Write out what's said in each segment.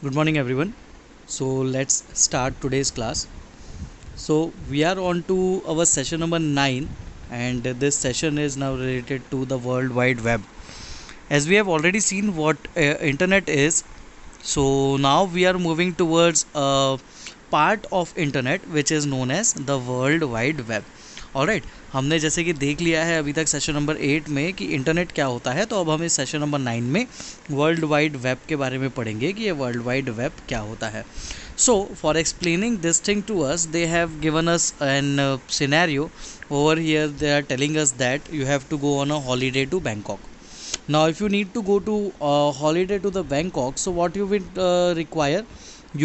Good morning, everyone. So let's start today's class. So we are on to our session number 9, and this session is now related to the World Wide Web. As we have already seen what internet is, so now we are moving towards a part of internet which is known as the World Wide Web. Alright, हमने जैसे कि देख लिया है अभी तक session number 8 में कि इंटरनेट क्या होता है, तो अब हम इस सेशन नंबर 9 में वर्ल्ड वाइड वेब के बारे में पढ़ेंगे कि ये वर्ल्ड वाइड वेब क्या होता है. So for explaining this thing to us they have given us an scenario. Over here they are telling us that you have to go on a holiday to Bangkok. Now if you need to go to holiday to the Bangkok, so what you would require,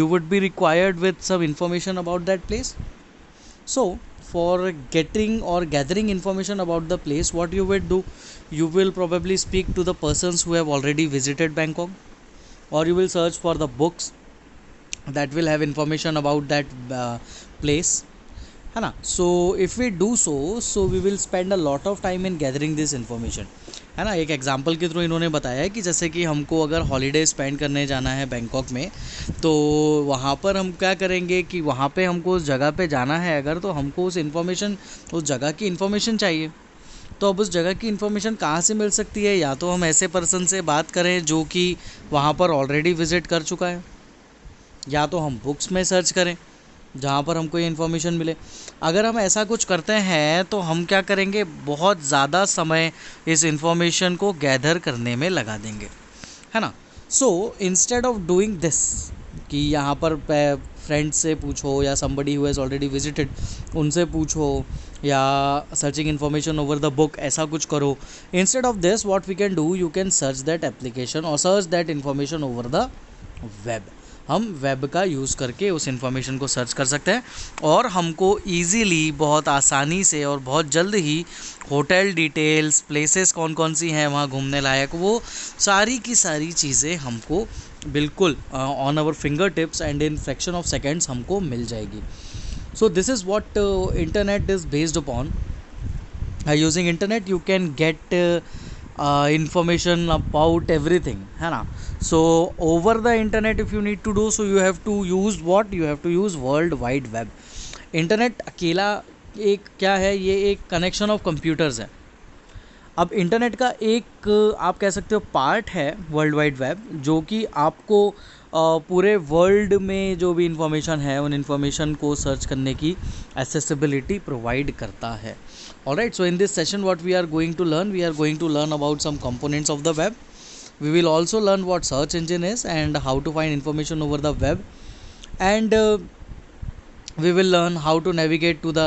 you would be required with some information about that place. So for getting or gathering information about the place, what you will do, you will probably speak to the persons who have already visited Bangkok, or you will search for the books that will have information about that place, है ना. So if we do so we will spend a lot of time in gathering this information, है ना. एक example के through इन्होंने बताया है कि जैसे कि हमको अगर हॉलीडे स्पेंड करने जाना है बैंकॉक में, तो वहाँ पर हम क्या करेंगे कि वहाँ पे हमको उस जगह पे जाना है अगर, तो हमको उस जगह की इन्फॉर्मेशन चाहिए. तो अब उस जगह की इन्फॉर्मेशन कहाँ से मिल सकती है? या तो हम ऐसे पर्सन से बात करें जो कि वहाँ पर ऑलरेडी विज़िट कर चुका है, या तो हम बुक्स में सर्च करें जहाँ पर हमको ये इन्फॉर्मेशन मिले. अगर हम ऐसा कुछ करते हैं तो हम क्या करेंगे, बहुत ज़्यादा समय इस इन्फॉर्मेशन को गैदर करने में लगा देंगे, है ना. So instead of doing this कि यहाँ पर फ्रेंड्स से पूछो या somebody who has already visited उनसे पूछो या searching information over the book, ऐसा कुछ करो. Instead of this what we can do, you can search that application और search that information over the web. हम वेब का यूज़ करके उस इन्फॉर्मेशन को सर्च कर सकते हैं और हमको ईज़िली, बहुत आसानी से और बहुत जल्द ही होटल डिटेल्स, प्लेसेस कौन कौन सी हैं वहाँ घूमने लायक, वो सारी की सारी चीज़ें हमको बिल्कुल on our finger tips and in fraction of seconds हमको मिल जाएगी. So this is what internet is based upon. Using internet you can get information about everything, है ना. So over the internet if you need to do, so you have to use what, you have to use world wide web. Internet अकेला एक क्या है, ये एक connection of computers है. अब इंटरनेट का एक आप कह सकते हो पार्ट है वर्ल्ड वाइड वेब, जो कि आपको पूरे वर्ल्ड में जो भी इंफॉर्मेशन है उन इंफॉर्मेशन को सर्च करने की एसेसिबिलिटी प्रोवाइड करता है. Alright, so in this session what we are going to learn about some components of the web. We will also learn what search engine is and how to find information over the web, and we will learn how to navigate to the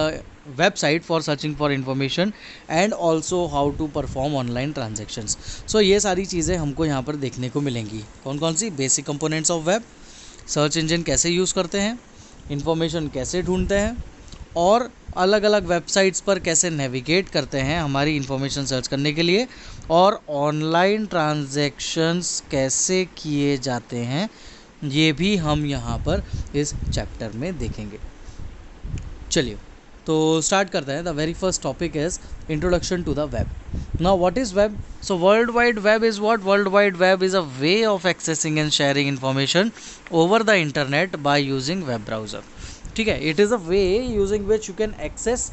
website for searching for information and also how to perform online transactions. So ये सारी चीज़ें हमको यहाँ पर देखने को मिलेंगी. कौन कौन सी? Basic components of web, search engine कैसे यूज़ करते हैं, इन्फॉर्मेशन कैसे ढूंढते हैं, और अलग अलग वेबसाइट्स पर कैसे नेविगेट करते हैं हमारी इन्फॉर्मेशन सर्च करने के लिए, और ऑनलाइन ट्रांजैक्शंस कैसे किए जाते हैं, ये भी हम यहाँ पर इस चैप्टर में देखेंगे. चलिए तो स्टार्ट करते हैं. The very first topic is introduction to the web. Now what is web? So world wide web is what? World wide web is a way of accessing and sharing information over the internet by using web browser. ठीक है, it is a way using which you can access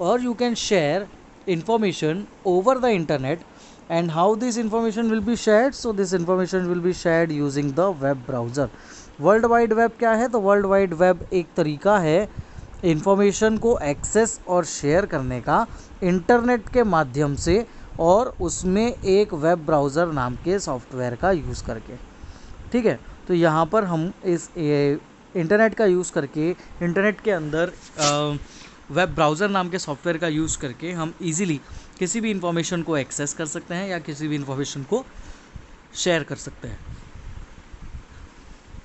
और you can share information over the internet. And how this information will be shared? So this information will be shared using the web browser. World wide web क्या है? तो world wide web एक तरीका है information को access और share करने का इंटरनेट के माध्यम से, और उसमें एक वेब ब्राउज़र नाम के सॉफ्टवेयर का यूज़ करके. ठीक है, तो यहाँ पर हम इस इंटरनेट का यूज़ करके, इंटरनेट के अंदर वेब ब्राउज़र नाम के सॉफ्टवेयर का यूज़ करके हम इजीली किसी भी इंफॉर्मेशन को एक्सेस कर सकते हैं या किसी भी इंफॉर्मेशन को शेयर कर सकते हैं.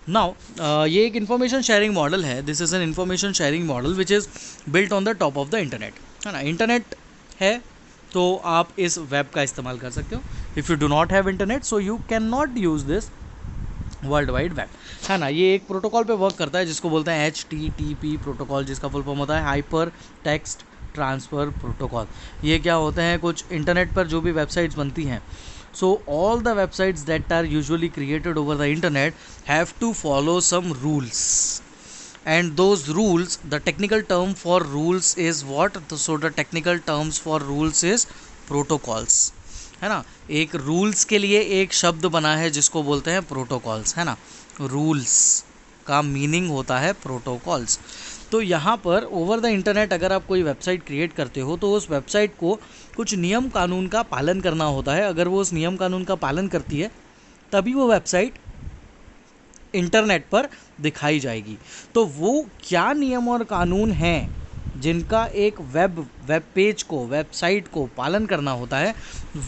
नाउ ये एक इन्फॉर्मेशन शेयरिंग मॉडल है. This is an information sharing model which is built on the top of the internet, है ना. इंटरनेट है तो आप इस वेब का इस्तेमाल कर सकते हो. If you do not have internet, so you can not use this world wide web, है ना. ये एक प्रोटोकॉल पे वर्क करता है जिसको बोलते हैं HTTP प्रोटोकॉल, जिसका फुल फॉर्म होता है हाइपर टेक्स्ट ट्रांसफ़र प्रोटोकॉल. ये क्या होते हैं? कुछ इंटरनेट पर जो भी वेबसाइट्स बनती हैं So all the websites that are usually created over the internet have to follow some rules, and those rules, the technical term for rules is what? So the technical terms for rules is protocols, है ना। एक rules के लिए एक शब्द बना है जिसको बोलते हैं प्रोटोकॉल्स, है ना। रूल्स का मीनिंग होता है प्रोटोकॉल्स। तो यहाँ पर ओवर द इंटरनेट अगर आप कोई वेबसाइट क्रिएट करते हो तो उस वेबसाइट को कुछ नियम कानून का पालन करना होता है। अगर वो उस नियम कानून का पालन करती है तभी वो वेबसाइट इंटरनेट पर दिखाई जाएगी। तो वो क्या नियम और कानून हैं जिनका एक वेब पेज को, वेबसाइट को पालन करना होता है,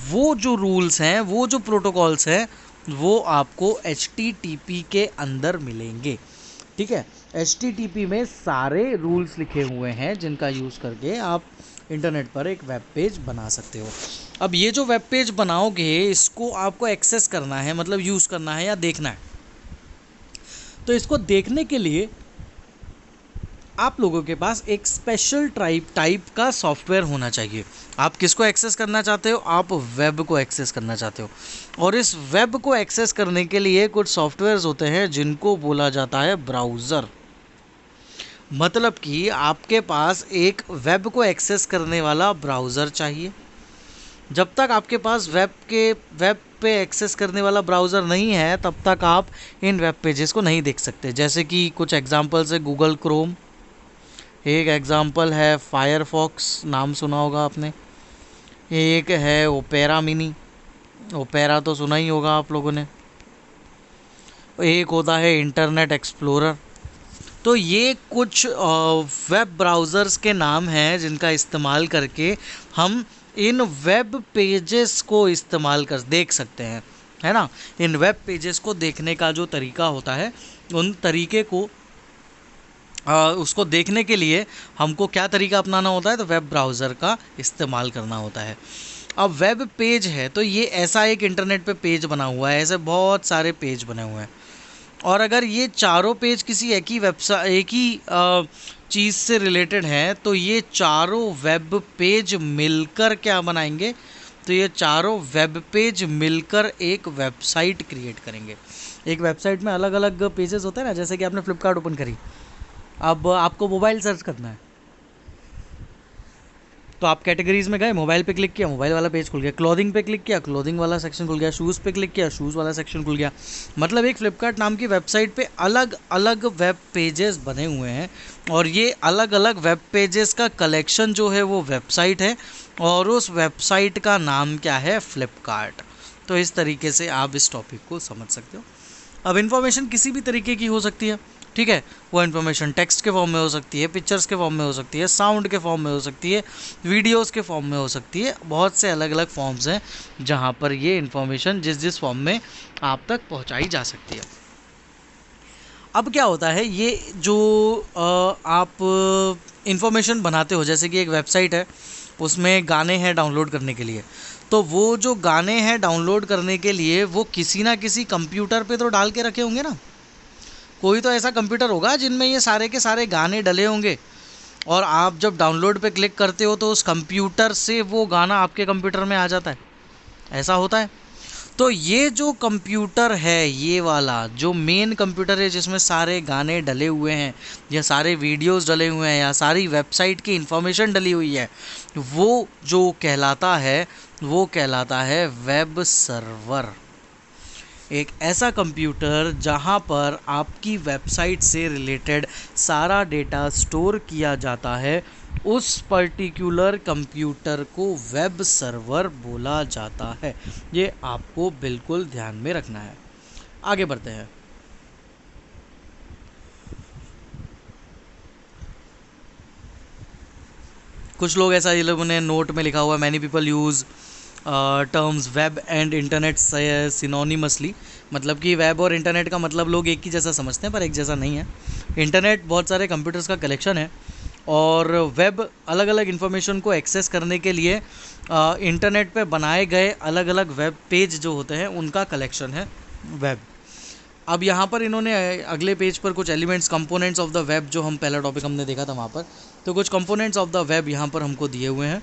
वो जो रूल्स हैं, वो जो प्रोटोकॉल्स हैं, वो आपको HTTP के अंदर मिलेंगे। ठीक है, HTTP में सारे रूल्स लिखे हुए हैं जिनका यूज़ करके आप इंटरनेट पर एक वेब पेज बना सकते हो। अब ये जो वेब पेज बनाओगे इसको आपको एक्सेस करना है, मतलब यूज़ करना है या देखना है। तो इसको देखने के लिए आप लोगों के पास एक स्पेशल टाइप का सॉफ्टवेयर होना चाहिए। आप किसको एक्सेस करना चाहते हो? आप वेब को एक्सेस करना चाहते हो। और इस वेब को एक्सेस करने के लिए कुछ सॉफ्टवेयर्स होते हैं जिनको बोला जाता है ब्राउज़र। मतलब कि आपके पास एक वेब को एक्सेस करने वाला ब्राउज़र चाहिए। जब तक आपके पास वेब पे एक्सेस करने वाला ब्राउज़र नहीं है तब तक आप इन वेब पेजेस को नहीं देख सकते। जैसे कि कुछ एग्जांपल्स है गूगल क्रोम, एक एग्जांपल है फायरफॉक्स, नाम सुना होगा आपने, एक है ओपेरा मिनी, ओपेरा तो सुना ही होगा आप लोगों ने, एक होता है इंटरनेट एक्सप्लोरर। तो ये कुछ वेब ब्राउज़र्स के नाम हैं जिनका इस्तेमाल करके हम इन वेब पेजेस को इस्तेमाल कर देख सकते हैं, है ना। इन वेब पेजेस को देखने का जो तरीका होता है, उन तरीके को उसको देखने के लिए हमको क्या तरीका अपनाना होता है? तो वेब ब्राउज़र का इस्तेमाल करना होता है। अब वेब पेज है तो ये ऐसा एक इंटरनेट पे पेज बना हुआ है, ऐसे बहुत सारे पेज बने हुए हैं। और अगर ये चारों पेज किसी एक ही चीज़ से रिलेटेड हैं तो ये चारों वेब पेज मिलकर क्या बनाएंगे? तो ये चारों वेब पेज मिलकर एक वेबसाइट क्रिएट करेंगे। एक वेबसाइट में अलग अलग पेजेस होते हैं ना, जैसे कि आपने फ्लिपकार्ट ओपन करी, अब आपको मोबाइल सर्च करना है तो आप कैटेगरीज में गए, मोबाइल पे क्लिक किया, मोबाइल वाला पेज खुल गया। क्लोथिंग पे क्लिक किया, क्लोथिंग वाला सेक्शन खुल गया। शूज़ पे क्लिक किया, शूज़ वाला सेक्शन खुल गया। मतलब एक फ्लिपकार्ट नाम की वेबसाइट पे अलग अलग वेब पेजेस बने हुए हैं और ये अलग अलग वेब पेजेस का कलेक्शन जो है वो वेबसाइट है और उस वेबसाइट का नाम क्या है? फ्लिपकार्ट। तो इस तरीके से आप इस टॉपिक को समझ सकते हो। अब इन्फॉर्मेशन किसी भी तरीके की हो सकती है, ठीक है। वो इन्फॉर्मेशन टेक्स्ट के फॉर्म में हो सकती है, पिक्चर्स के फॉर्म में हो सकती है, साउंड के फॉर्म में हो सकती है, वीडियोस के फॉर्म में हो सकती है। बहुत से अलग अलग फॉर्म्स हैं जहाँ पर ये इन्फॉर्मेशन जिस फॉर्म में आप तक पहुँचाई जा सकती है। अब क्या होता है, ये जो आप इन्फॉर्मेशन बनाते हो, जैसे कि एक वेबसाइट है उसमें गाने हैं डाउनलोड करने के लिए, तो वो जो गाने हैं डाउनलोड करने के लिए वो किसी ना किसी कंप्यूटर पे तो डाल के रखे होंगे ना। कोई तो ऐसा कंप्यूटर होगा जिनमें ये सारे के सारे गाने डले होंगे और आप जब डाउनलोड पे क्लिक करते हो तो उस कंप्यूटर से वो गाना आपके कंप्यूटर में आ जाता है, ऐसा होता है। तो ये जो कंप्यूटर है, ये वाला जो मेन कंप्यूटर है जिसमें सारे गाने डले हुए हैं या सारे वीडियोस डले हुए हैं या सारी वेबसाइट की इन्फॉर्मेशन डली हुई है, वो जो कहलाता है वो कहलाता है वेब सर्वर। एक ऐसा कंप्यूटर जहां पर आपकी वेबसाइट से रिलेटेड सारा डेटा स्टोर किया जाता है, उस पर्टिकुलर कंप्यूटर को वेब सर्वर बोला जाता है। ये आपको बिल्कुल ध्यान में रखना है। आगे बढ़ते हैं। कुछ लोग ऐसा, ये लोगों ने नोट में लिखा हुआ, many people use terms web and internet synonymously. मतलब कि वेब और इंटरनेट का मतलब लोग एक ही जैसा समझते हैं पर एक जैसा नहीं है। इंटरनेट बहुत सारे कंप्यूटर्स का कलेक्शन है और वेब अलग अलग इन्फॉर्मेशन को एक्सेस करने के लिए इंटरनेट पे बनाए गए अलग अलग वेब पेज जो होते हैं उनका कलेक्शन है वेब। अब यहाँ पर इन्होंने अगले पेज पर कुछ elements, components of the web, जो हम पहला टॉपिक हमने देखा था वहाँ पर, तो कुछ कंपोनेंट्स ऑफ द वेब यहाँ पर हमको दिए हुए हैं।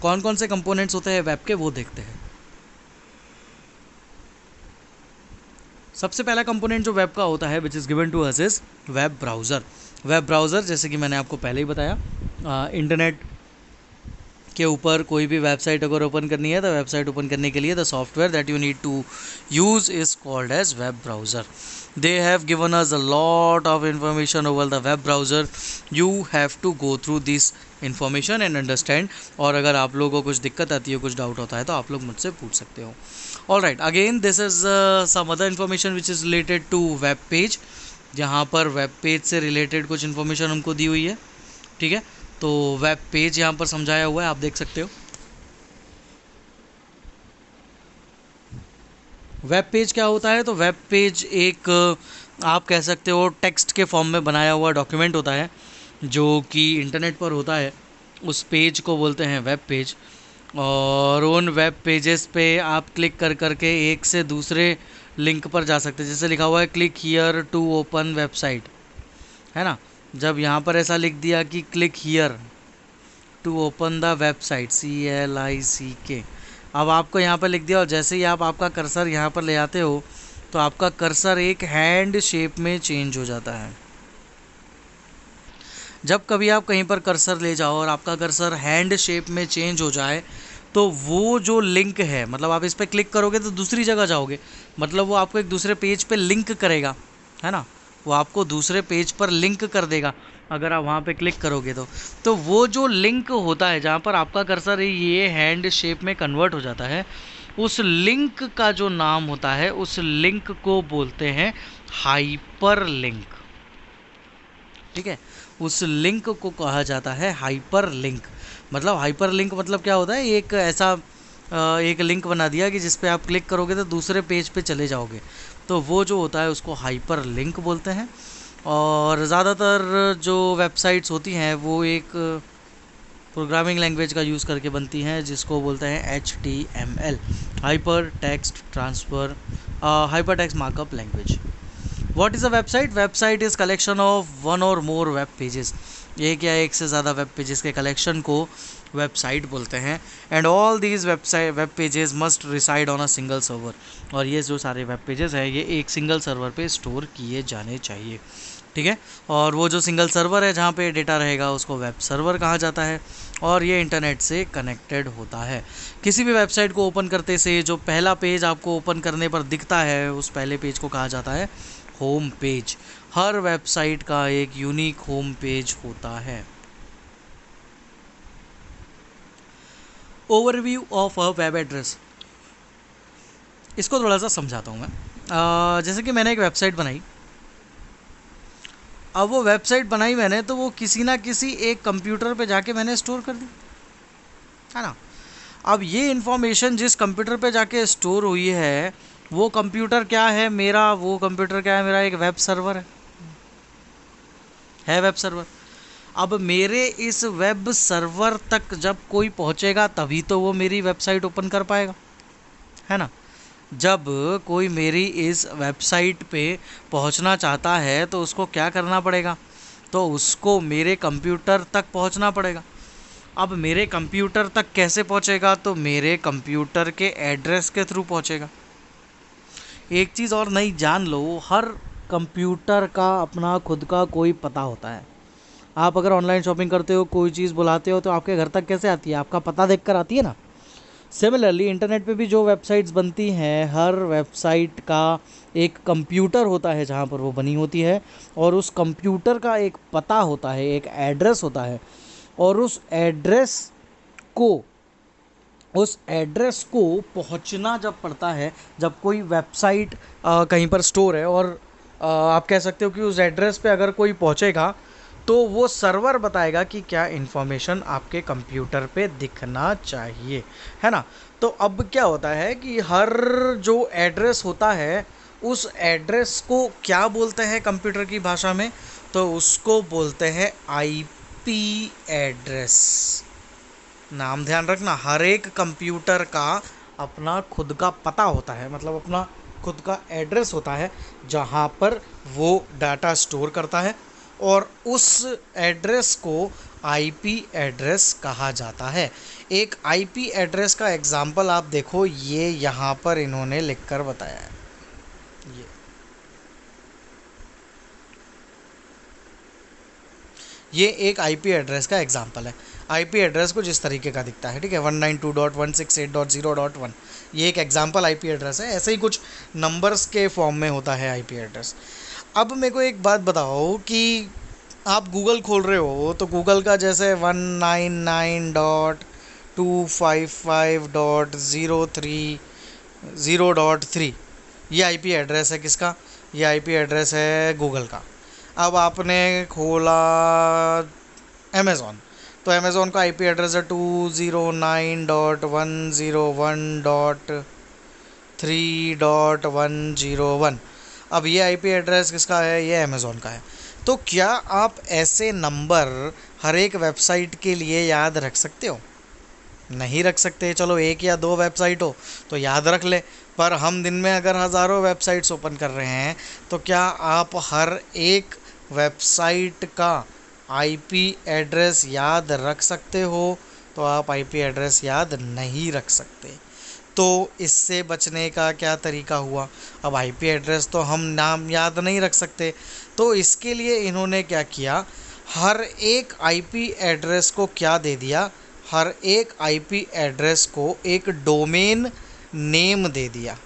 कौन कौन से कंपोनेंट्स होते हैं वेब के वो देखते हैं। सबसे पहला कंपोनेंट जो वेब का होता है which is given to us is web browser. Web browser जैसे कि मैंने आपको पहले ही बताया, इंटरनेट के ऊपर कोई भी वेबसाइट अगर ओपन करनी है तो वेबसाइट ओपन करने के लिए the software that you need to use is called as web browser. They have given us a lot of information over the web browser. You have to go through this information and understand. और अगर आप लोगों को कुछ दिक्कत आती है, कुछ डाउट होता है तो आप लोग मुझसे पूछ सकते हो। All right, again this is some other information which is related to web page. जहाँ पर वेब पेज से रिलेटेड कुछ इन्फॉर्मेशन हमको दी हुई है, ठीक है। तो वेब पेज यहाँ पर समझाया हुआ है, आप देख सकते हो। वेब पेज क्या होता है? तो वेब पेज एक आप कह सकते हो टेक्स्ट के फॉर्म में बनाया हुआ डॉक्यूमेंट होता है जो कि इंटरनेट पर होता है। उस पेज को बोलते हैं वेब पेज। और उन वेब पेजेस पे आप क्लिक कर करके एक से दूसरे लिंक पर जा सकते हैं। जैसे लिखा हुआ है click here to open website, है ना। जब यहाँ पर ऐसा लिख दिया कि click here to open the website, CLICK, अब आपको यहाँ पर लिख दिया और जैसे ही आप आपका कर्सर यहाँ पर ले आते हो तो आपका कर्सर एक हैंड शेप में चेंज हो जाता है। जब कभी आप कहीं पर कर्सर ले जाओ और आपका कर्सर हैंड शेप में चेंज हो जाए तो वो जो लिंक है, मतलब आप इस पर क्लिक करोगे तो दूसरी जगह जाओगे, मतलब वो आपको एक दूसरे पेज पे लिंक करेगा, है ना। वो आपको दूसरे पेज पर लिंक कर देगा अगर आप वहाँ पे क्लिक करोगे तो वो जो लिंक होता है जहाँ पर आपका कर्सर ये हैंड शेप में कन्वर्ट हो जाता है, उस लिंक का जो नाम होता है उस लिंक को बोलते हैं हाइपर लिंक, ठीक है। उस लिंक को कहा जाता है हाइपर लिंक। मतलब हाइपर लिंक मतलब क्या होता है? एक ऐसा एक लिंक बना दिया कि जिस पे आप क्लिक करोगे तो दूसरे पेज पे चले जाओगे, तो वो जो होता है उसको हाइपर लिंक बोलते हैं। और ज़्यादातर जो वेबसाइट्स होती हैं वो एक प्रोग्रामिंग लैंग्वेज का यूज़ करके बनती हैं जिसको बोलते हैं HTML, hyper text transfer hyper text markup language. What is a website? Website is collection of one or more web pages. एक या एक से ज़्यादा वेब पेजेस के कलेक्शन को वेबसाइट बोलते हैं। And all these web pages must reside on a single server. और ये जो सारे वेब पेजेस हैं ये एक सिंगल सर्वर पे स्टोर किए जाने चाहिए, ठीक है। और वो जो सिंगल सर्वर है जहाँ पे डेटा रहेगा उसको वेब सर्वर कहा जाता है और ये इंटरनेट से कनेक्टेड होता है। किसी भी वेबसाइट को ओपन करते से जो पहला पेज आपको ओपन करने पर दिखता है उस पहले पेज को कहा जाता है होम पेज। हर वेबसाइट का एक यूनिक होम पेज होता है। Overview of a web address, इसको थोड़ा सा समझाता हूँ मैं। जैसे कि मैंने एक वेबसाइट बनाई, अब वो वेबसाइट बनाई मैंने तो वो किसी ना किसी एक कंप्यूटर पे जाके मैंने स्टोर कर दी, है ना। अब ये इन्फॉर्मेशन जिस कंप्यूटर पे जाके स्टोर हुई है वो कंप्यूटर क्या है मेरा? वो कंप्यूटर क्या है मेरा? एक वेब सर्वर है वेब सर्वर। अब मेरे इस वेब सर्वर तक जब कोई पहुंचेगा तभी तो वो मेरी वेबसाइट ओपन कर पाएगा, है ना। जब कोई मेरी इस वेबसाइट पे पहुंचना चाहता है तो उसको क्या करना पड़ेगा? तो उसको मेरे कंप्यूटर तक पहुंचना पड़ेगा। अब मेरे कंप्यूटर तक कैसे पहुंचेगा? तो मेरे कंप्यूटर के एड्रेस के थ्रू पहुंचेगा। एक चीज़ और नई जान लो, हर कंप्यूटर का अपना खुद का कोई पता होता है। आप अगर ऑनलाइन शॉपिंग करते हो, कोई चीज़ बुलाते हो तो आपके घर तक कैसे आती है? आपका पता देखकर आती है ना। सिमिलरली इंटरनेट पे भी जो वेबसाइट्स बनती हैं हर वेबसाइट का एक कंप्यूटर होता है जहाँ पर वो बनी होती है और उस कंप्यूटर का एक पता होता है, एक एड्रेस होता है। और उस एड्रेस को पहुंचना जब पड़ता है, जब कोई वेबसाइट कहीं पर स्टोर है और आप कह सकते हो कि उस एड्रेस पे अगर कोई पहुंचेगा तो वो सर्वर बताएगा कि क्या इन्फॉर्मेशन आपके कंप्यूटर पे दिखना चाहिए, है ना। तो अब क्या होता है कि हर जो एड्रेस होता है उस एड्रेस को क्या बोलते हैं कंप्यूटर की भाषा में? तो उसको बोलते हैं IP एड्रेस। नाम ध्यान रखना, हर एक कंप्यूटर का अपना खुद का पता होता है, मतलब अपना खुद का एड्रेस होता है जहाँ पर वो डाटा स्टोर करता है और उस एड्रेस को IP एड्रेस कहा जाता है। एक IP एड्रेस का एग्जाम्पल आप देखो, ये यहाँ पर इन्होंने लिखकर बताया है। ये ये एक आईपी एड्रेस का एग्जांपल है। आईपी एड्रेस कुछ इस तरीके का दिखता है, ठीक है, 192.168.0.1, ये एक एग्जांपल आईपी एड्रेस है। ऐसे ही कुछ नंबर्स के फॉर्म में होता है आईपी एड्रेस। अब मेरे को एक बात बताओ कि आप गूगल खोल रहे हो तो गूगल का जैसे 199.255.030.3 ये आईपी एड्रेस है किसका? ये आईपी एड्रेस है गूगल का। अब आपने खोला अमेज़ॉन, तो अमेज़ॉन का आईपी एड्रेस है 209.101.3.101। अब ये आईपी एड्रेस किसका है? ये अमेज़ॉन का है। तो क्या आप ऐसे नंबर हर एक वेबसाइट के लिए याद रख सकते हो? नहीं रख सकते। चलो एक या दो वेबसाइट हो तो याद रख ले, पर हम दिन में अगर हज़ारों वेबसाइट्स ओपन कर रहे हैं तो क्या आप हर एक वेबसाइट का आईपी एड्रेस याद रख सकते हो? तो आप आईपी एड्रेस याद नहीं रख सकते। तो इससे बचने का क्या तरीका हुआ? अब आईपी एड्रेस तो हम नाम याद नहीं रख सकते, तो इसके लिए इन्होंने क्या किया, हर एक आईपी एड्रेस को क्या दे दिया, हर एक आईपी एड्रेस को एक डोमेन नेम दे दिया।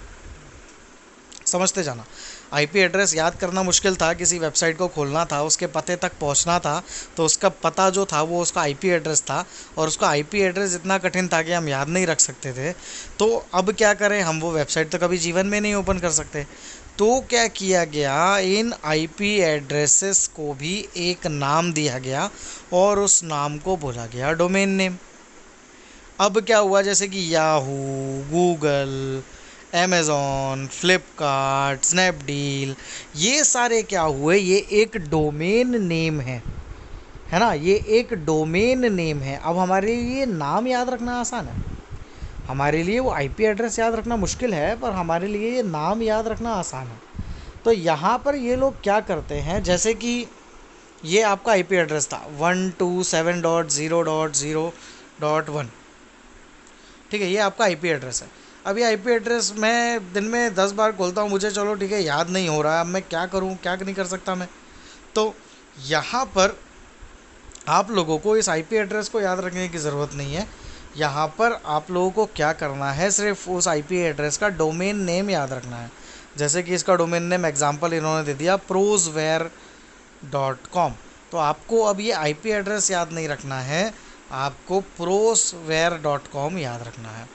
समझते जाना, आईपी एड्रेस याद करना मुश्किल था, किसी वेबसाइट को खोलना था, उसके पते तक पहुंचना था, तो उसका पता जो था वो उसका आईपी एड्रेस था, और उसका आईपी एड्रेस इतना कठिन था कि हम याद नहीं रख सकते थे। तो अब क्या करें, हम वो वेबसाइट तो कभी जीवन में नहीं ओपन कर सकते। तो क्या किया गया, इन आईपी एड्रेसेस को भी एक नाम दिया गया और उस नाम को बोला गया डोमेन नेम। अब क्या हुआ, जैसे कि Yahoo, Google, Amazon, Flipkart, Snapdeal, ये सारे क्या हुए, ये एक डोमेन नेम है ना, ये एक डोमेन नेम है। अब हमारे लिए नाम याद रखना आसान है, हमारे लिए वो आईपी एड्रेस याद रखना मुश्किल है, पर हमारे लिए ये नाम याद रखना आसान है। तो यहाँ पर ये लोग क्या करते हैं, जैसे कि ये आपका आईपी एड्रेस था 127.0.0.1, ठीक है, ये आपका आईपी एड्रेस है। अब ये आईपी एड्रेस मैं दिन में 10 बार खोलता हूँ, मुझे चलो ठीक है याद नहीं हो रहा है, अब मैं क्या करूँ, क्या नहीं कर सकता मैं। तो यहाँ पर आप लोगों को इस आईपी एड्रेस को याद रखने की ज़रूरत नहीं है। यहाँ पर आप लोगों को क्या करना है, सिर्फ उस आईपी एड्रेस का डोमेन नेम याद रखना है। जैसे कि इसका डोमेन नेम एग्जांपल इन्होंने दे दिया prosware.com। तो आपको अब ये आईपी एड्रेस याद नहीं रखना है, आपको prosware.com याद रखना है।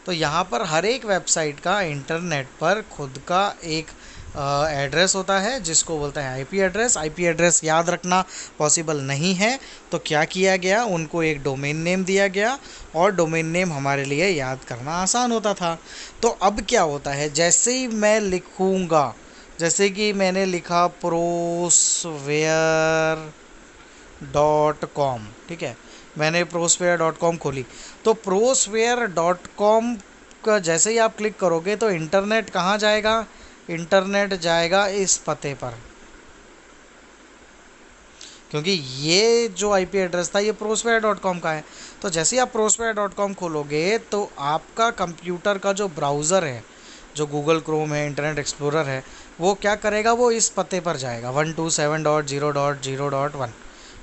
तो यहाँ पर हर एक वेबसाइट का इंटरनेट पर खुद का एक एड्रेस होता है जिसको बोलते हैं आईपी एड्रेस। आईपी एड्रेस याद रखना पॉसिबल नहीं है, तो क्या किया गया, उनको एक डोमेन नेम दिया गया, और डोमेन नेम हमारे लिए याद करना आसान होता था। तो अब क्या होता है, जैसे ही मैं लिखूँगा, जैसे कि मैंने लिखा prosware.com, ठीक है, मैंने prosware.com खोली, तो prosware.com का जैसे ही आप क्लिक करोगे तो इंटरनेट कहाँ जाएगा, इंटरनेट जाएगा इस पते पर, क्योंकि ये जो आईपी एड्रेस था ये prosware.com का है। तो जैसे ही आप prosware.com खोलोगे तो आपका कंप्यूटर का जो ब्राउज़र है, जो गूगल क्रोम है, इंटरनेट एक्सप्लोरर है, वो क्या करेगा, वो इस पते पर जाएगा 127.0.0.1,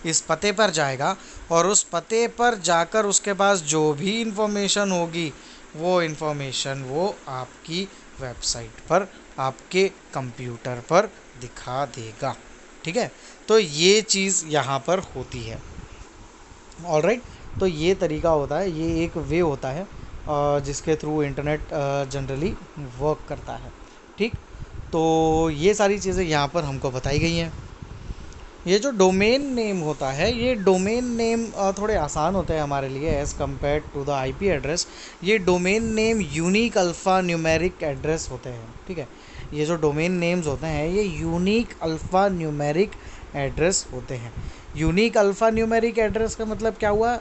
इस पते पर जाएगा, और उस पते पर जाकर उसके पास जो भी इंफॉर्मेशन होगी वो इंफॉर्मेशन वो आपकी वेबसाइट पर, आपके कंप्यूटर पर दिखा देगा, ठीक है। तो ये चीज़ यहाँ पर होती है। ऑलराइट, तो ये तरीका होता है, ये एक वे होता है जिसके थ्रू इंटरनेट जनरली वर्क करता है, ठीक। तो ये सारी चीज़ें यहाँ पर हमको बताई गई हैं। ये जो डोमेन नेम होता है, ये डोमेन नेम थोड़े आसान होते हैं हमारे लिए as compare to the IP address. ये domain name unique alpha numeric address होते हैं, ठीक है। ये जो डोमेन नेम्स होते हैं ये यूनिक अल्फ़ा न्यूमेरिक एड्रेस होते हैं। यूनिक अल्फ़ा न्यूमेरिक एड्रेस का मतलब क्या हुआ,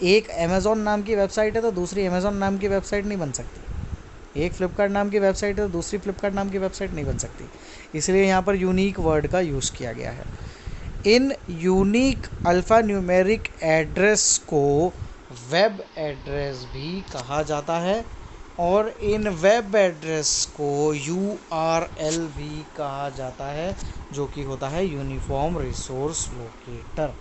एक अमेज़ॉन नाम की वेबसाइट है तो दूसरी अमेज़ॉन नाम की वेबसाइट नहीं बन सकती, एक फ्लिपकार्ट नाम की वेबसाइट है तो दूसरी फ्लिपकार्ट नाम की वेबसाइट नहीं बन सकती, इसलिए यहाँ पर यूनिक वर्ड का यूज़ किया गया है। इन यूनिक अल्फ़ा न्यूमेरिक एड्रेस को वेब एड्रेस भी कहा जाता है, और इन वेब एड्रेस को URL भी कहा जाता है, जो कि होता है यूनिफॉर्म रिसोर्स लोकेटर,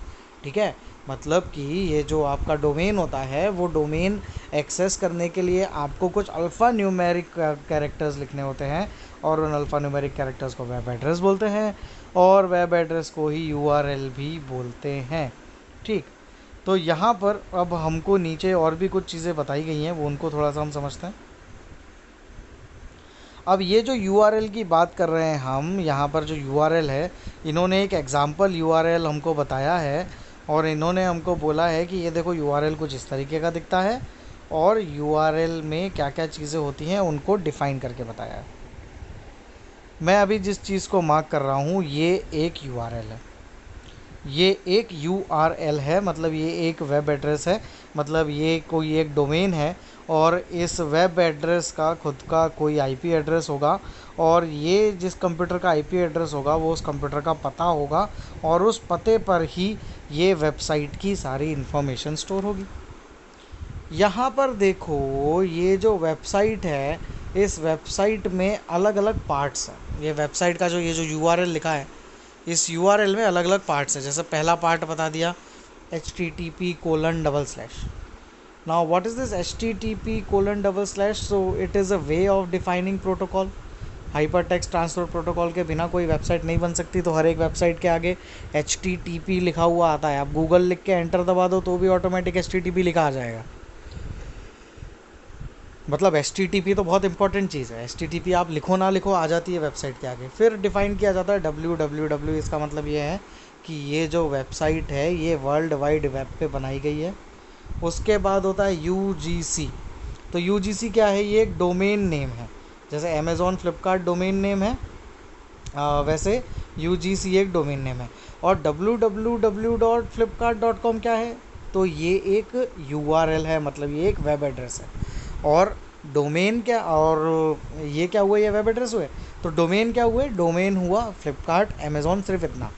ठीक है, मतलब कि ये जो आपका डोमेन होता है वो डोमेन एक्सेस करने के लिए आपको कुछ अल्फ़ा न्यूमेरिक कैरेक्टर्स लिखने होते हैं, और उन अल्फ़ा न्यूमेरिक कैरेक्टर्स को वेब एड्रेस बोलते हैं, और वेब एड्रेस को ही यूआरएल भी बोलते हैं। ठीक, तो यहाँ पर अब हमको नीचे और भी कुछ चीज़ें बताई गई हैं, वो उनको थोड़ा सा हम समझते हैं। अब ये जो यूआरएल की बात कर रहे हैं हम, यहाँ पर जो यूआरएल है, इन्होंने एक एग्जांपल यूआरएल हमको बताया है, और इन्होंने हमको बोला है कि ये देखो यूआरएल कुछ इस तरीके का दिखता है, और यूआरएल में क्या क्या चीज़ें होती हैं उनको डिफ़ाइन करके बताया है। मैं अभी जिस चीज़ को मार्क कर रहा हूँ ये एक यूआरएल है, ये एक URL है, मतलब ये एक वेब एड्रेस है, मतलब ये कोई एक डोमेन है, और इस वेब एड्रेस का खुद का कोई IP एड्रेस होगा, और ये जिस कंप्यूटर का IP एड्रेस होगा वो उस कंप्यूटर का पता होगा, और उस पते पर ही ये वेबसाइट की सारी इन्फॉर्मेशन स्टोर होगी। यहाँ पर देखो ये जो वेबसाइट है, इस वेबसाइट में अलग अलग पार्ट्स हैं। ये वेबसाइट का जो ये जो URL लिखा है, इस URL में अलग अलग पार्ट्स हैं। जैसे पहला पार्ट बता दिया http:// now what is this http:// so it is a way of defining protocol. Hyper text transfer protocol के बिना कोई वेबसाइट नहीं बन सकती, तो हर एक वेबसाइट के आगे HTTP लिखा हुआ आता है। आप गूगल लिख के एंटर दबा दो तो भी ऑटोमेटिक HTTP लिखा आ जाएगा। मतलब HTTP तो बहुत इंपॉर्टेंट चीज़ है, HTTP आप लिखो ना लिखो आ जाती है वेबसाइट के आगे। फिर डिफ़ाइन किया जाता है www, इसका मतलब ये है कि ये जो वेबसाइट है ये वर्ल्ड वाइड वेब पे बनाई गई है। उसके बाद होता है UGC। तो UGC क्या है? ये एक डोमेन नेम है, जैसे अमेज़ॉन फ्लिपकार्ट डोमेन नेम है, वैसे UGC एक डोमेन नेम है। और www.flipkart.com क्या है? तो ये एक URL है, मतलब ये एक वेब एड्रेस है। और डोमेन क्या, और ये क्या हुआ? ये वेब एड्रेस हुए। तो डोमेन क्या हुए? डोमेन हुआ फ्लिपकार्ट अमेज़ॉन, सिर्फ इतना।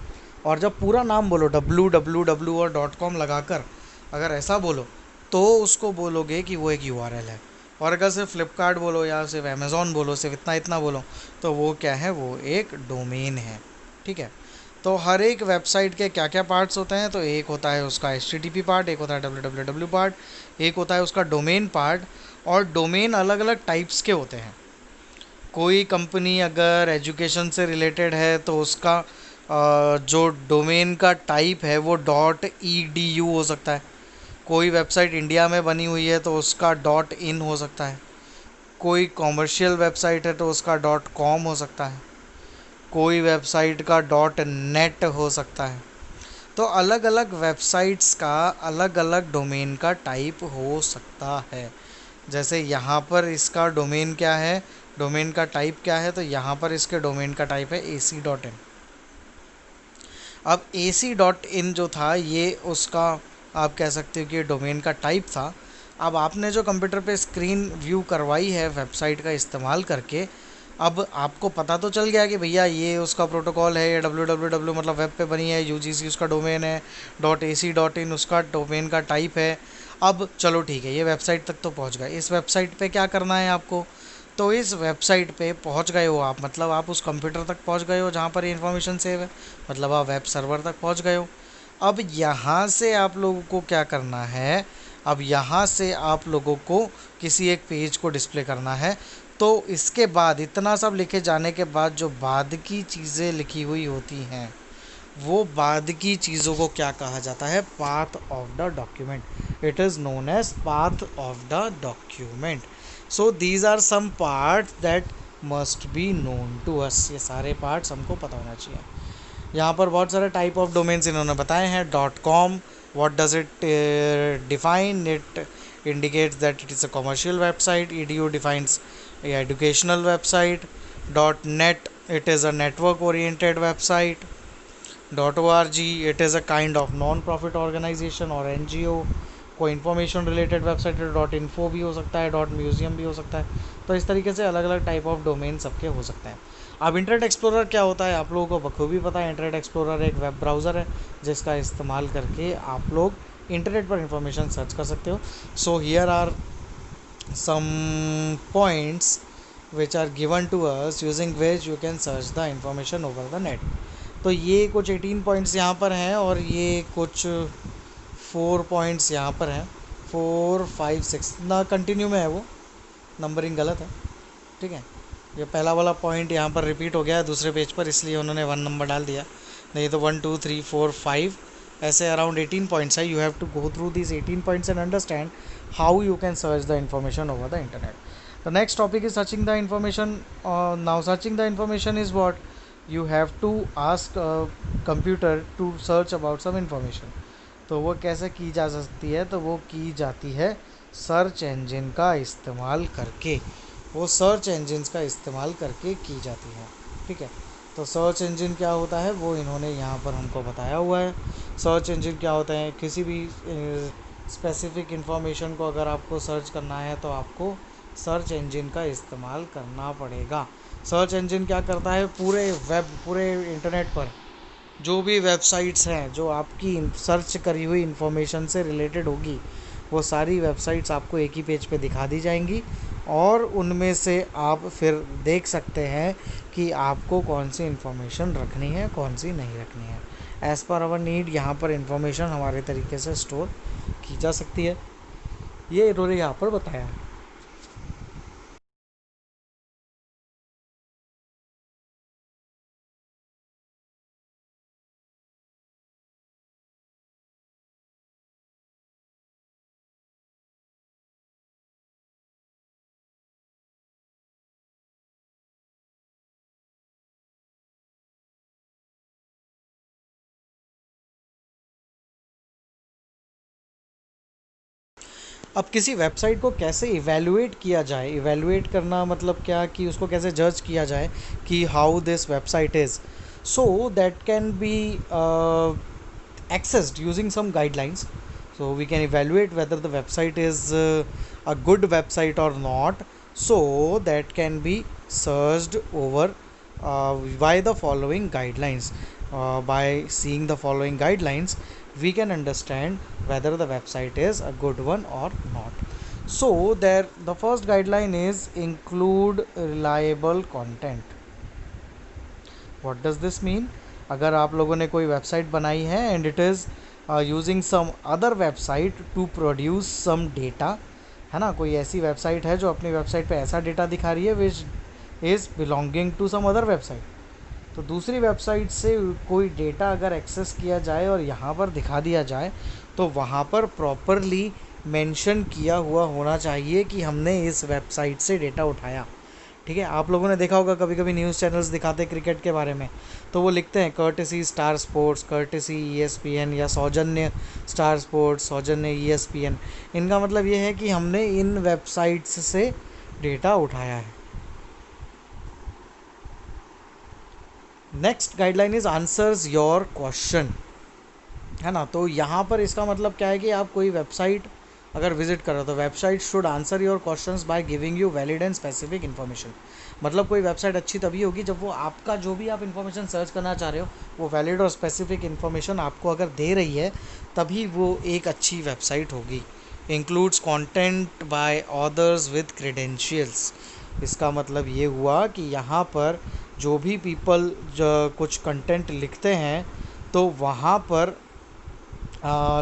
और जब पूरा नाम बोलो www और .com लगाकर अगर ऐसा बोलो तो उसको बोलोगे कि वो एक URL है। और अगर सिर्फ फ्लिपकार्ट बोलो या सिर्फ अमेज़ॉन बोलो, सिर्फ इतना इतना बोलो, तो वो क्या है? वो एक डोमेन है। ठीक है, तो हर एक वेबसाइट के क्या क्या पार्ट्स होते हैं? तो एक होता है उसका HTTP पार्ट, एक होता है www पार्ट, एक होता है उसका डोमेन पार्ट। और डोमेन अलग अलग टाइप्स के होते हैं। कोई कंपनी अगर एजुकेशन से रिलेटेड है तो उसका जो डोमेन का टाइप है वो .edu हो सकता है। कोई वेबसाइट इंडिया में बनी हुई है तो उसका .in हो सकता है। कोई कॉमर्शियल वेबसाइट है तो उसका .com हो सकता है। कोई वेबसाइट का .net हो सकता है। तो अलग अलग वेबसाइट्स का अलग अलग डोमेन का टाइप हो सकता है। जैसे यहाँ पर इसका डोमेन क्या है, डोमेन का टाइप क्या है? तो यहाँ पर इसके डोमेन का टाइप है AC.in। अब AC.in जो था ये उसका आप कह सकते हो कि डोमेन का टाइप था। अब आपने जो कंप्यूटर पे स्क्रीन व्यू करवाई है वेबसाइट का इस्तेमाल करके, अब आपको पता तो चल गया कि भैया ये उसका प्रोटोकॉल है, ये www मतलब वेब पे बनी है, UGC उसका डोमेन है, .ac.in उसका डोमेन का टाइप है। अब चलो ठीक है, ये वेबसाइट तक तो पहुंच गए। इस वेबसाइट पे क्या करना है आपको? तो इस वेबसाइट पे पहुंच गए हो आप, मतलब आप उस कंप्यूटर तक पहुंच गए हो जहाँ पर ये इन्फॉर्मेशन सेव है, मतलब आप वेब सर्वर तक पहुंच गए हो। अब यहाँ से आप लोगों को क्या करना है? अब यहाँ से आप लोगों को किसी एक पेज को डिस्प्ले करना है। तो इसके बाद इतना सब लिखे जाने के बाद जो बाद की चीज़ें लिखी हुई होती हैं, वो बाद की चीज़ों को क्या कहा जाता है? Path of the document. It is known as path of the document. So these are some parts that must be known to us. ये सारे पार्ट्स हमको पता होना चाहिए। यहाँ पर बहुत सारे टाइप ऑफ डोमेन्स इन्होंने बताए हैं। .com, what does it define? It indicates that it is a commercial website. edu defines a educational website. .net, it is a network oriented website. .org, it is a kind of non-profit organization और NGO। कोई information related website है, .info भी हो सकता है, .museum भी हो सकता है। तो इस तरीके से अलग अलग टाइप ऑफ डोमेन सबके हो सकते हैं। अब इंटरनेट एक्सप्लोरर क्या होता है? आप लोगों को बखूबी पता है। इंटरनेट एक्सप्लोरर एक वेब ब्राउज़र है जिसका इस्तेमाल करके आप लोग इंटरनेट पर इंफॉर्मेशन सर्च कर सकते हो। So here are some points which are given to us using which you can search the information over the net. तो ये कुछ 18 पॉइंट्स यहाँ पर हैं और ये कुछ 4 पॉइंट्स यहाँ पर हैं, 4 5 6 ना कंटिन्यू में है, वो नंबरिंग गलत है, ठीक है। ये पहला वाला पॉइंट यहाँ पर रिपीट हो गया है दूसरे पेज पर, इसलिए उन्होंने 1 नंबर डाल दिया, नहीं तो 1 2 3 4 5 ऐसे अराउंड 18 पॉइंट्स है। You have to go through this 18 points and understand how you can search the information over the internet. The next topic is searching the information. Now searching the information is what you have to ask a computer to search about some information. तो वो कैसे की जा सकती है, तो वो की जाती है सर्च इंजन का इस्तेमाल करके, वो सर्च इंजन का इस्तेमाल करके की जाती है, ठीक है। तो सर्च इंजन क्या होता है वो इन्होंने यहाँ पर हमको बताया हुआ है। सर्च इंजन क्या होता है, किसी भी स्पेसिफिक इंफॉर्मेशन को अगर आपको सर्च करना है तो आपको सर्च इंजन का इस्तेमाल करना पड़ेगा। सर्च इंजन क्या करता है, पूरे इंटरनेट पर जो भी वेबसाइट्स हैं जो आपकी सर्च करी हुई इंफॉर्मेशन से रिलेटेड होगी, वो सारी वेबसाइट्स आपको एक ही पेज पे दिखा दी जाएंगी और उनमें से आप फिर देख सकते हैं कि आपको कौन सी इंफॉर्मेशन रखनी है, कौन सी नहीं रखनी है। एज़ पर आवर नीड यहाँ पर इंफॉर्मेशन हमारे तरीके से स्टोर की जा सकती है, ये इन्होंने यहाँ पर बताया है। अब किसी वेबसाइट को कैसे इवेलुएट किया जाए, इवेलुएट करना मतलब क्या कि उसको कैसे जज किया जाए कि how this website is, so that can be accessed using some guidelines. So we can evaluate whether the website is a good website or not, so that can be searched over by the following guidelines. By seeing the following guidelines we can understand whether the website is a good one or not. So there, the first guideline is include reliable content. What does this mean, अगर आप लोगों ने कोई website बनाई है and it is using some other website to produce some data, है ना, कोई ऐसी वेबसाइट है जो अपनी वेबसाइट पे ऐसा डेटा दिखा रही है which is belonging to some other website, तो दूसरी वेबसाइट से कोई डेटा अगर एक्सेस किया जाए और यहाँ पर दिखा दिया जाए तो वहाँ पर प्रॉपरली मेंशन किया हुआ होना चाहिए कि हमने इस वेबसाइट से डेटा उठाया, ठीक है। आप लोगों ने देखा होगा कभी कभी न्यूज़ चैनल्स दिखाते हैं क्रिकेट के बारे में, तो वो लिखते हैं courtesy star sports, courtesy ESPN या सौजन्य स्टार स्पोर्ट्स, सौजन्य ESPN। इनका मतलब ये है कि हमने इन वेबसाइट्स से डेटा उठाया है। Next guideline is answers your question, है ना, तो यहाँ पर इसका मतलब क्या है कि आप कोई वेबसाइट अगर विजिट कर रहे हो तो website should answer your questions by giving you valid and specific information. मतलब कोई वेबसाइट अच्छी तभी होगी जब वो आपका जो भी आप इन्फॉर्मेशन सर्च करना चाह रहे हो वो वैलिड और स्पेसिफिक इन्फॉर्मेशन आपको अगर दे रही है, तभी वो एक अच्छी वेबसाइट होगी। Includes content bye authors with credentials, इसका मतलब ये हुआ कि यहाँ पर जो भी पीपल कुछ कंटेंट लिखते हैं तो वहाँ पर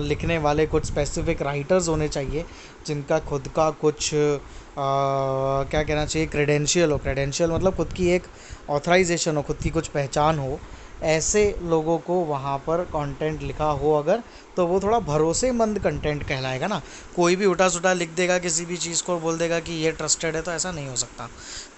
लिखने वाले कुछ स्पेसिफिक राइटर्स होने चाहिए जिनका खुद का कुछ क्या कहना चाहिए, क्रेडेंशियल हो। क्रेडेंशियल मतलब खुद की एक ऑथराइजेशन हो, खुद की कुछ पहचान हो। ऐसे लोगों को वहाँ पर कंटेंट लिखा हो अगर, तो वो थोड़ा भरोसेमंद कंटेंट कहलाएगा ना। कोई भी उल्टा सुल्टा लिख देगा किसी भी चीज़ को, बोल देगा कि ये ट्रस्टेड है, तो ऐसा नहीं हो सकता।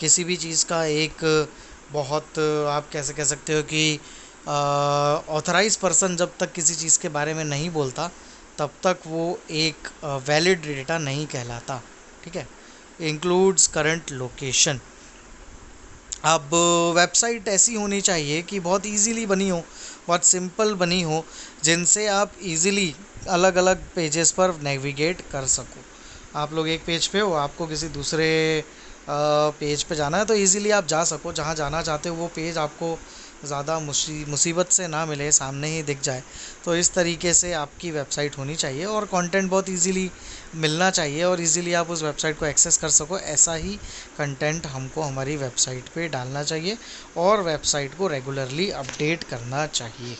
किसी भी चीज़ का एक बहुत आप कैसे कह सकते हो कि ऑथराइज पर्सन जब तक किसी चीज़ के बारे में नहीं बोलता तब तक वो एक वैलिड डेटा नहीं कहलाता, ठीक है। इंक्लूड्स करंट लोकेशन, अब वेबसाइट ऐसी होनी चाहिए कि बहुत इजीली बनी हो, बहुत सिंपल बनी हो, जिनसे आप इजीली अलग अलग पेजेस पर नेविगेट कर सको। आप लोग एक पेज पे हो, आपको किसी दूसरे पेज पे जाना है तो इजीली आप जा सको, जहाँ जाना चाहते हो वो पेज आपको ज़्यादा मुसीबत से ना मिले, सामने ही दिख जाए। तो इस तरीके से आपकी वेबसाइट होनी चाहिए और कंटेंट बहुत इजीली मिलना चाहिए और इजीली आप उस वेबसाइट को एक्सेस कर सको। ऐसा ही कंटेंट हमको हमारी वेबसाइट पे डालना चाहिए और वेबसाइट को रेगुलरली अपडेट करना चाहिए।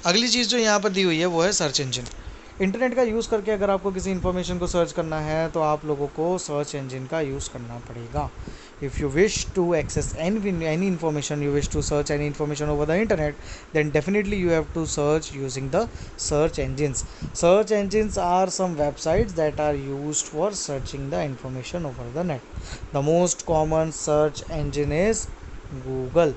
अगली चीज़ जो यहाँ पर दी हुई है वो है सर्च इंजन। इंटरनेट का यूज़ करके अगर आपको किसी इन्फॉर्मेशन को सर्च करना है तो आप लोगों को सर्च इंजन का यूज़ करना पड़ेगा। If you wish to access any information, you wish to search any information over the internet, then definitely you have to search using the search engines. Search engines are some websites that are used for searching the information over the net. The most common search engine is Google.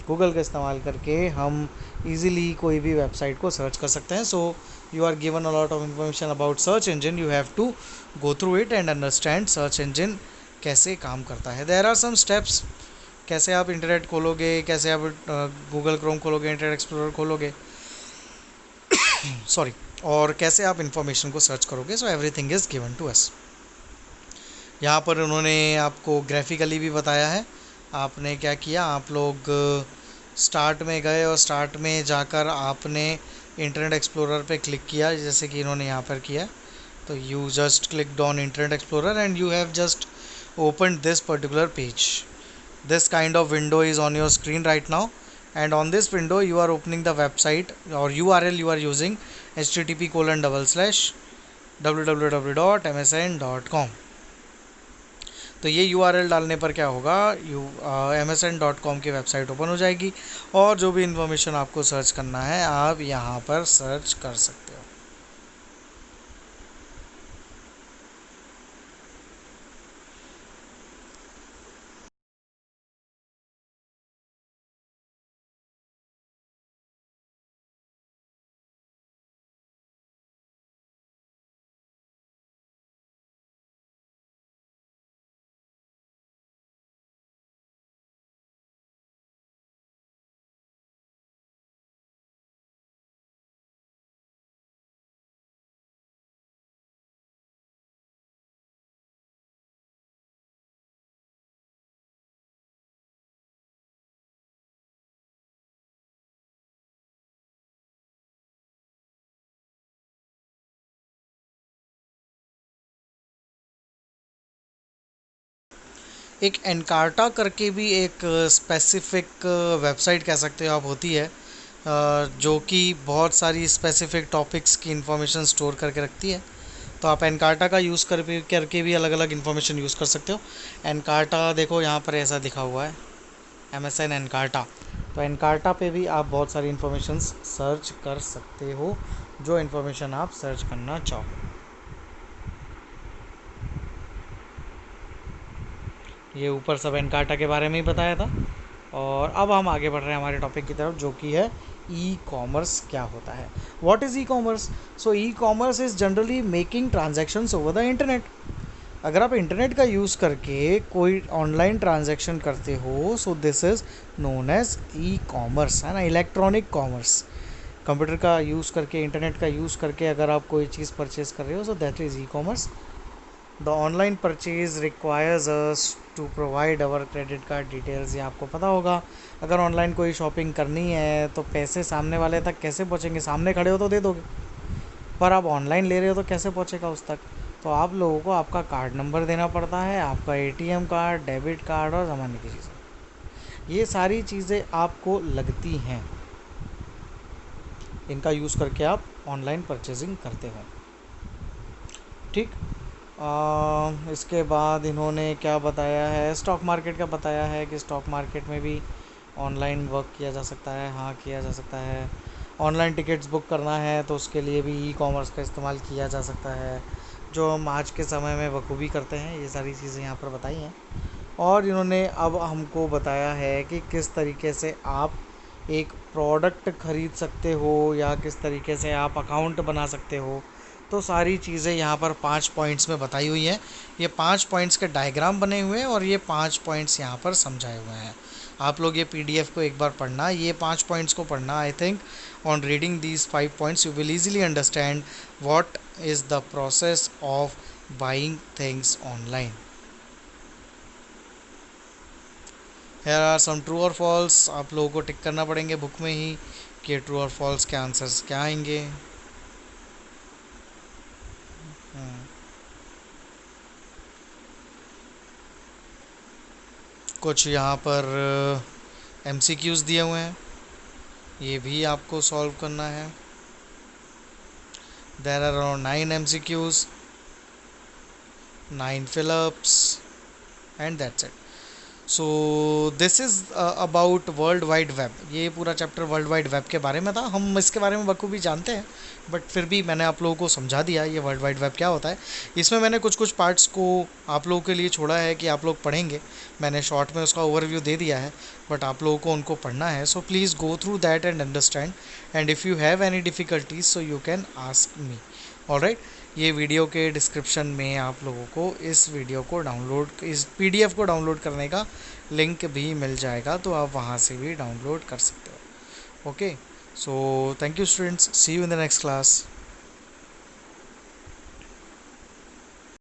Google का इस्तेमाल करके हम easily कोई भी website को search कर सकते हैं। So you are given a lot of information about search engine, you have to go through it and understand search engine कैसे काम करता है। देयर आर सम स्टेप्स, कैसे आप इंटरनेट खोलोगे, कैसे आप गूगल क्रोम खोलोगे, इंटरनेट एक्सप्लोरर खोलोगे, सॉरी, और कैसे आप इंफॉर्मेशन को सर्च करोगे। So everything is given to us. यहाँ पर उन्होंने आपको ग्राफिकली भी बताया है। आपने क्या किया, आप लोग स्टार्ट में गए और स्टार्ट में जाकर आपने इंटरनेट एक्सप्लोरर पे क्लिक किया, जैसे कि इन्होंने यहाँ पर किया। तो you just clicked on internet explorer and you have just opened this particular page. This kind of window is on your screen right now, and on this window you are opening the website or URL you are using http://www.msn.com. तो ये URL डालने पर क्या होगा, msn.com की website open हो जाएगी और जो भी इंफॉर्मेशन आपको सर्च करना है आप यहाँ पर सर्च कर सकते हो। एक एनकार्टा करके भी एक स्पेसिफिक वेबसाइट कह सकते हो आप होती है, जो कि बहुत सारी स्पेसिफिक टॉपिक्स की इन्फॉर्मेशन स्टोर करके रखती है। तो आप एनकार्टा का यूज़ करके भी अलग अलग इन्फॉर्मेशन यूज़ कर सकते हो। एनकार्टा देखो यहाँ पर ऐसा लिखा हुआ है, MSN एनकार्टा। तो एनकार्टा पे भी आप बहुत सारी इन्फॉर्मेशन सर्च कर सकते हो, जो इन्फॉर्मेशन आप सर्च करना चाहो। ये ऊपर सब एनकार्टा के बारे में ही बताया था। और अब हम आगे बढ़ रहे हैं हमारे टॉपिक की तरफ, जो कि है ई कॉमर्स क्या होता है। What is e commerce? So e commerce is generally making transactions over the internet. अगर आप इंटरनेट का यूज़ करके कोई ऑनलाइन ट्रांजैक्शन करते हो, so this is known as e commerce, है ना, इलेक्ट्रॉनिक कॉमर्स। कंप्यूटर का यूज़ करके, इंटरनेट का यूज़ करके अगर आप कोई चीज़ परचेज़ कर रहे हो, so that is e commerce. The online purchase requires us to provide our credit card details. ये आपको पता होगा, अगर ऑनलाइन कोई शॉपिंग करनी है तो पैसे सामने वाले तक कैसे पहुंचेंगे? सामने खड़े हो तो दे दोगे, पर आप ऑनलाइन ले रहे हो तो कैसे पहुंचेगा उस तक? तो आप लोगों को आपका कार्ड नंबर देना पड़ता है, आपका ATM कार्ड, डेबिट कार्ड और ज़माने की चीज़ें। ये सारी चीज़ें आपको लगती हैं, इनका यूज़ करके आप ऑनलाइन परचेजिंग करते हो। ठीक। इसके बाद इन्होंने क्या बताया है, स्टॉक मार्केट का बताया है कि स्टॉक मार्केट में भी ऑनलाइन वर्क किया जा सकता है। हाँ, किया जा सकता है। ऑनलाइन टिकट्स बुक करना है तो उसके लिए भी ई कॉमर्स का इस्तेमाल किया जा सकता है, जो हम आज के समय में बखूबी करते हैं। ये सारी चीज़ें यहाँ पर बताई हैं। और इन्होंने अब हमको बताया है कि किस तरीके से आप एक प्रोडक्ट ख़रीद सकते हो या किस तरीके से आप अकाउंट बना सकते हो। तो सारी चीज़ें यहाँ पर 5 पॉइंट्स में बताई हुई हैं। ये 5 पॉइंट्स के डायग्राम बने हुए हैं और ये 5 पॉइंट्स यहाँ पर समझाए हुए हैं। आप लोग ये PDF को एक बार पढ़ना, ये 5 पॉइंट्स को पढ़ना। I think on reading these 5 points you will easily understand what is the process of buying things online. Here are some true और फॉल्स, आप लोगों को टिक करना पड़ेंगे बुक में ही कि ट्रू और फॉल्स के आंसर्स क्या आएंगे। कुछ यहाँ पर MCQs दिए हुए हैं, ये भी आपको सॉल्व करना है। There are around 9 MCQs, 9 fill-ups and that's it. So this is about world wide web. ये पूरा चैप्टर वर्ल्ड वाइड वेब के बारे में था। हम इसके बारे में बखूबी जानते हैं, बट फिर भी मैंने आप लोगों को समझा दिया ये वर्ल्ड वाइड वेब क्या होता है। इसमें मैंने कुछ कुछ पार्ट्स को आप लोगों के लिए छोड़ा है कि आप लोग पढ़ेंगे। मैंने शॉर्ट में उसका ओवरव्यू दे दिया है, बट आप लोगों को उनको पढ़ना है। So please go through that and understand, and if you have any difficulties so you can ask me. Alright, ये वीडियो के डिस्क्रिप्शन में आप लोगों को इस वीडियो को डाउनलोड, इस PDF को डाउनलोड करने का लिंक भी मिल जाएगा, तो आप वहाँ से भी डाउनलोड कर सकते हो। Okay, so thank you students, see you in the next class.